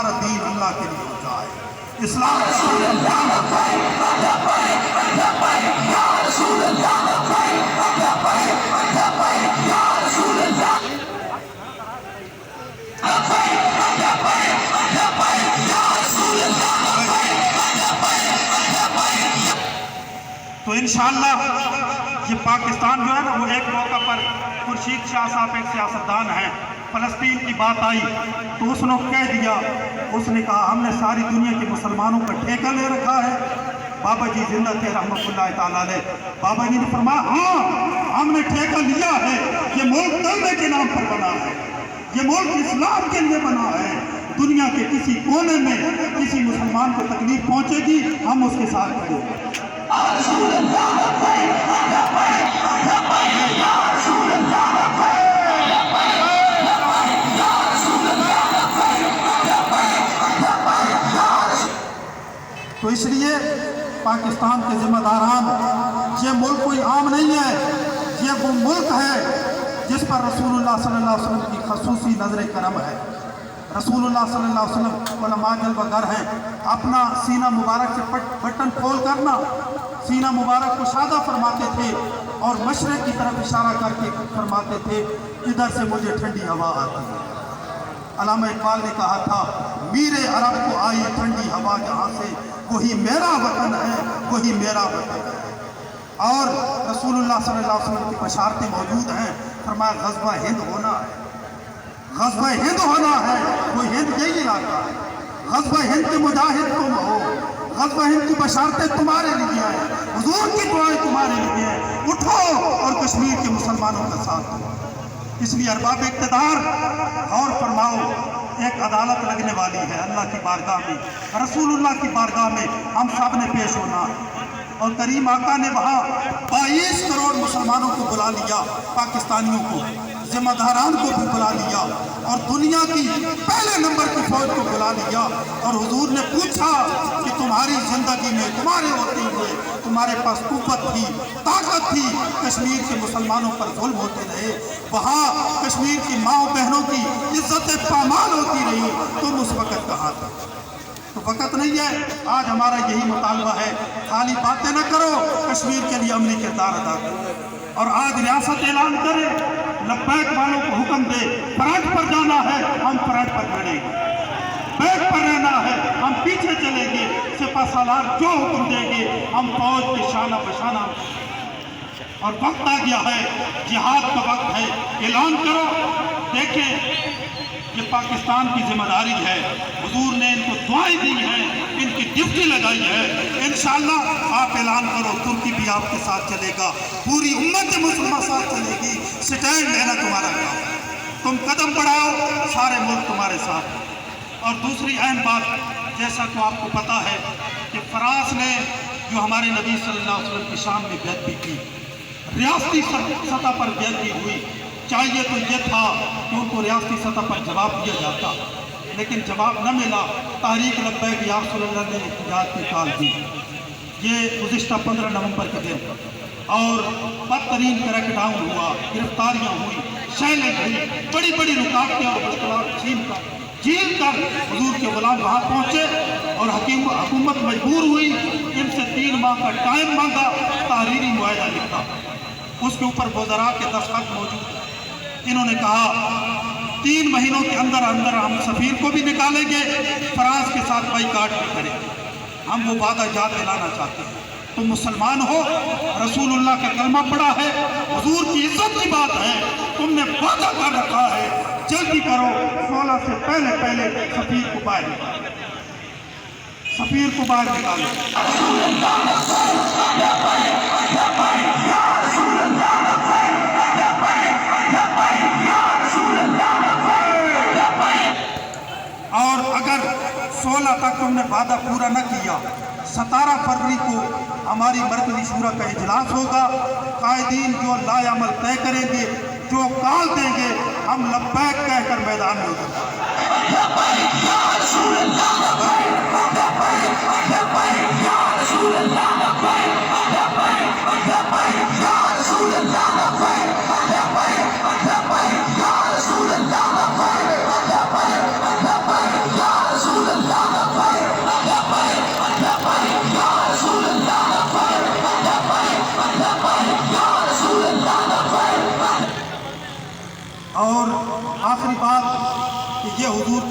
ہمارا دین اللہ کے لیے ہو جائے، اسلام کا تو انشاءاللہ یہ پاکستان جو ہے نا، وہ ایک موقع پر خورشید شاہ صاحب ایک سیاستدان ہیں، فلسطین کی بات آئی تو اس نے کہہ دیا، اس نے کہا ہم نے ساری دنیا کے مسلمانوں کا ٹھیکہ لے رکھا ہے۔ بابا جی زندہ تھے رحمۃ اللہ تعالیٰ علیہ، بابا جی نے فرمایا ہاں ہم نے ٹھیکہ لیا ہے، یہ ملک کلمے کے نام پر بنا ہے، یہ ملک اسلام کے لیے بنا ہے، دنیا کے کسی کونے میں کسی مسلمان کو تکلیف پہنچے گی ہم اس کے ساتھ کھڑے ہیں۔ تو اس لیے پاکستان کے ذمہ داران، یہ ملک کوئی عام نہیں ہے، یہ وہ ملک ہے جس پر رسول اللہ صلی اللہ علیہ وسلم کی خصوصی نظر کرم ہے۔ رسول اللہ صلی اللہ علیہ وسلم علماء جلوہ گر ہیں، اپنا سینہ مبارک سے بٹن کھول کرنا سینہ مبارک کو شادہ فرماتے تھے اور مشرق کی طرف اشارہ کر کے فرماتے تھے ادھر سے مجھے ٹھنڈی ہوا آتی ہے۔ علامہ اقبال نے کہا تھا میرے عرب کو آئی ٹھنڈی ہوا جہاں سے، وہی میرا وطن ہے، وہی میرا وطن ہے۔ اور رسول اللہ صلی اللہ علیہ وسلم کی بشارتیں موجود ہیں، فرمایا غزوہ ہند ہونا ہے، غزوہ ہند ہونا ہے، وہ ہند یہی علاقہ ہے، غزوہ ہند کے مجاہد تم ہو، غزوہ ہند کی بشارتیں تمہارے لیے ہیں، حضور کی دعائیں تمہارے لیے ہیں، اٹھو اور کشمیر کے مسلمانوں کا ساتھ دو۔ اس لیے ارباب اقتدار غور فرماؤ، ایک عدالت لگنے والی ہے اللہ کی بارگاہ میں، رسول اللہ کی بارگاہ میں ہم سب نے پیش ہونا، اور کریم آقا نے وہاں 22 کروڑ مسلمانوں کو بلا لیا، پاکستانیوں کو، ذمہ داران کو بھی بلا لیا، اور دنیا کی پہلے نمبر کی فوج کو بلا لیا، اور حضور نے پوچھا کہ تمہاری زندگی میں تمہارے ہوتے ہوئے تمہارے پاس قوت تھی، طاقت تھی، کشمیر کے مسلمانوں پر ظلم ہوتے رہے، وہاں کشمیر کی ماں بہنوں کی عزت پامال ہوتی رہی، تم اس وقت کہاں تھا؟ تو وقت نہیں ہے، آج ہمارا یہی مطالبہ ہے، خالی باتیں نہ کرو، کشمیر کے لیے عملی کردار ادا کرو، اور آج ریاست اعلان کرے، لبیک والوں کو حکم دے، فرنٹ پر جانا ہے ہم فرنٹ پر کھڑیں گے، بیک پر رہنا ہے ہم پیچھے چلیں گے، سپہ سالار جو حکم دیں گے ہم فوج کے شانہ بشانہ، اور وقت آ گیا ہے، جہاد کا وقت ہے، اعلان کرو۔ دیکھیں یہ پاکستان کی ذمہ داری ہے، حضور نے ان کو دعائیں دی ہیں، ان کی ڈیوٹی لگائی ہے، انشاءاللہ آپ اعلان کرو، ترکی بھی آپ کے ساتھ چلے گا، پوری امت مسلمہ ساتھ چلے گی، سٹینڈ لینا تمہارا کام، تم قدم بڑھاؤ سارے ملک تمہارے ساتھ۔ اور دوسری اہم بات، جیسا کہ آپ کو پتا ہے کہ فرانس نے جو ہمارے نبی صلی اللہ علیہ وسلم کی شام میں بیعت بھی کی، ریاستی سطح پر بیعت بھی ہوئی، چاہیے تو یہ تھا کہ ان کو ریاستی سطح پر جواب دیا جاتا، لیکن جواب نہ ملا، تحریک لبیک یا رسول اللہ نے احتجاج کی کال دی، یہ گزشتہ 15 نومبر کے دن، اور بدترین کریک ڈاؤن ہوا، گرفتاریاں ہوئی، شیلنگ ہوئی، بڑی بڑی رکاوٹیں اور مشکلات جھیل کر حضور کے غلام وہاں پہنچے، اور حکومت مجبور ہوئی، ان سے 3 ماہ کا ٹائم مانگا، تحریری معاہدہ لکھا، اس کے اوپر وزراء کے دستخط موجود ہیں، انہوں نے کہا 3 مہینوں کے اندر اندر ہم سفیر کو بھی نکالیں گے، فرانس کے ساتھ بائیکاٹ بھی کریں گے، ہم وہ وعدہ یاد دلانا چاہتے ہیں، تم مسلمان ہو، رسول اللہ کا کلمہ پڑھا ہے، حضور کی عزت کی بات ہے، تم نے وعدہ کر رکھا ہے، جلدی کرو، 16 سے پہلے سفیر کو باہر نکالو، سفیر کو باہر نکالو۔ اور اگر 16 تک تم نے وعدہ پورا نہ کیا، 17 فروری کو ہماری مرکزی شورا کا اجلاس ہوگا، قائدین جو لائے عمل طے کریں گے، جو کال دیں گے، ہم لبیک کہہ کر میدان میں اتریں گے۔ آخری بات کہ یہ حضور